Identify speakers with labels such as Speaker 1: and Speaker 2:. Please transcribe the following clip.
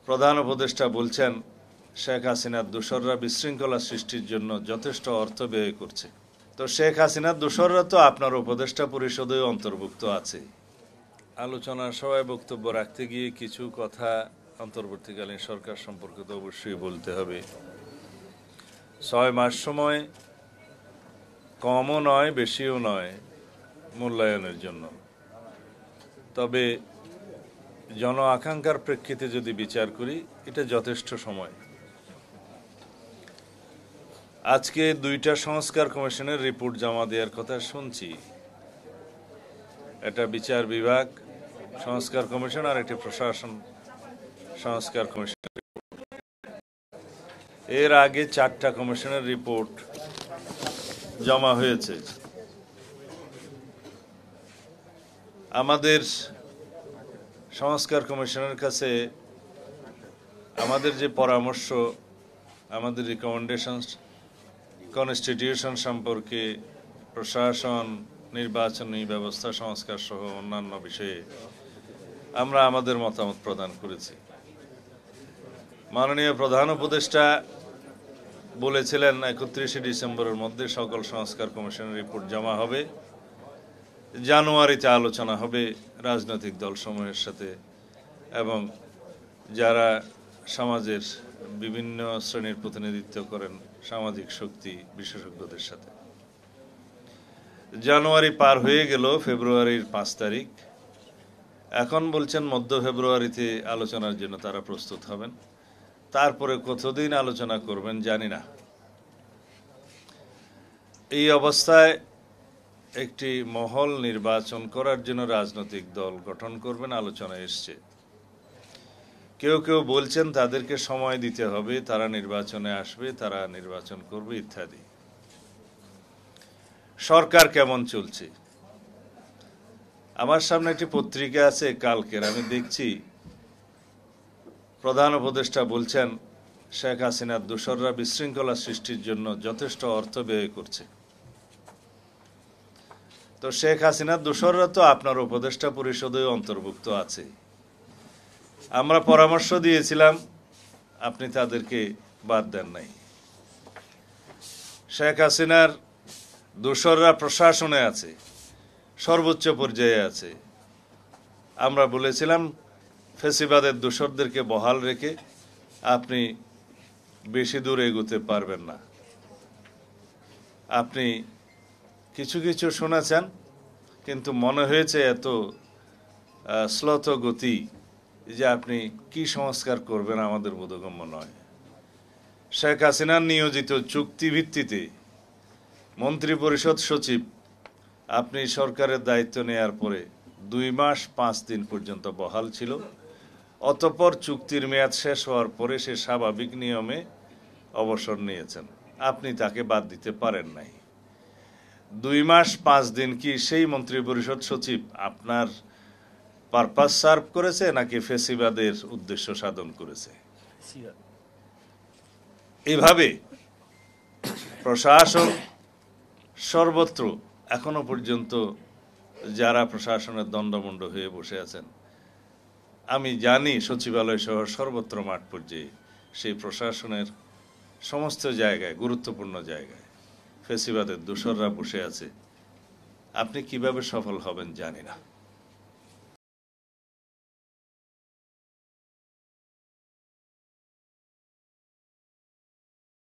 Speaker 1: প্রধান উপদেষ্টা বলছেন শেখ হাসিনার দোসররা বিশৃঙ্খলা সৃষ্টির জন্য যথেষ্ট অর্থ ব্যয় করছে। তো শেখ হাসিনার দোসররা তো আপনার উপদেষ্টা পরিষদেও অন্তর্ভুক্ত আছে। আলোচনার সভায় বক্তব্য রাখতে গিয়ে কিছু কথা অন্তর্বর্তীকালীন সরকার সম্পর্কে তো অবশ্যই বলতে হবে। 6 মাস সময় কমও নয়, বেশিও নয় মূল্যায়নের জন্য। তবে জন আকাঙ্ক্ষার প্রেক্ষিতে যদি বিচার করি, এটা যথেষ্ট সময়। আজকে 2টা সংস্কার কমিশনের রিপোর্ট জমা দেওয়ার কথা শুনছি। এটা বিচার বিভাগ সংস্কার কমিশন আর একটি প্রশাসন সংস্কার কমিশন। এর আগে 4টা কমিশনের রিপোর্ট জমা হয়েছে। আমাদের সংস্কার কমিশনের কাছে আমাদের যে পরামর্শ, আমাদের রিকমেন্ডেশন কনস্টিটিউশন সম্পর্কে, প্রশাসন, নির্বাচনী ব্যবস্থা সংস্কার সহ অন্যান্য বিষয়ে আমরা আমাদের মতামত প্রদান করেছি। মাননীয় প্রধান উপদেষ্টা বলেছিলেন 31শে ডিসেম্বরের মধ্যে সকল সংস্কার কমিশনের রিপোর্ট জমা হবে, জানুয়ারিতে আলোচনা হবে রাজনৈতিক দলসমূহের সাথে এবং যারা সমাজের বিভিন্ন শ্রেণীর প্রতিনিধিত্ব করেন, সামাজিক শক্তি বিশেষজ্ঞদের সাথে। জানুয়ারি পার হয়ে গেল, ফেব্রুয়ারির 5 তারিখ। এখন বলছেন মধ্য ফেব্রুয়ারিতে আলোচনার জন্য তারা প্রস্তুত হবেন। তারপরে কতদিন আলোচনা করবেন জানি না। এই অবস্থায় একটি মহল নির্বাচন করার জন্য রাজনৈতিক দল গঠন করবেন আলোচনা এসছে। কেউ কেউ বলছেন তাদেরকে সময় দিতে হবে, তারা নির্বাচনে আসবে, তারা নির্বাচন করবে ইত্যাদি। সরকার কেমন চলছে? আমার সামনে একটি পত্রিকা আছে কালকের, আমি দেখছি প্রধান উপদেষ্টা বলছেন শেখ হাসিনার দোসররা বিশৃঙ্খলা সৃষ্টির জন্য যথেষ্ট অর্থ ব্যয় করছে। তো শেখ হাসিনার দোসররা তো আপনার উপদেষ্টা পরিষদেও অন্তর্ভুক্ত আছে। আমরা পরামর্শ দিয়েছিলাম, আপনি তাদেরকে বাদ দেন নাই। শেখ হাসিনার দোসররা প্রশাসনে আছে, সর্বোচ্চ পর্যায়ে আছে। আমরা বলেছিলাম ফেসিবাদের দোসরদেরকে বহাল রেখে আপনি বেশি দূর এগোতে পারবেন না। আপনি কিছু কিছু শুনেছেন, কিন্তু মনে হয়েছে এত শ্লথ গতি যে আপনি কি সংস্কার করবেন আমাদের বোধগম্য নয়। শেখ হাসিনার নিয়োজিত চুক্তি ভিত্তিতে মন্ত্রী পরিষদ সচিব আপনি সরকারের দায়িত্ব নেয়ার পরে 2 মাস 5 দিন পর্যন্ত বহাল ছিল। অতঃপর চুক্তির মেয়াদ শেষ হওয়ার পরে সে স্বাভাবিক নিয়মে অবসর নিয়েছেন। আপনি তাকে বাদ দিতে পারেন নাই। 2 মাস 5 দিন কি সেই মন্ত্রী পরিষদ সচিব আপনার পারপাস সার্ভ করেছে নাকি ফেসিবাদের উদ্দেশ্য সাধন করেছে? এভাবে প্রশাসন সর্বত্র এখনো পর্যন্ত যারা প্রশাসনের দণ্ডমুণ্ড হয়ে বসে আছেন, আমি জানি সচিবালয় সহ সর্বত্র মাঠ পর্যায়ে সেই প্রশাসনের সমস্ত জায়গায়, গুরুত্বপূর্ণ জায়গায় ফেসিবাদের দোসররা বসে আছে। আপনি কিভাবে সফল হবেন জানি না।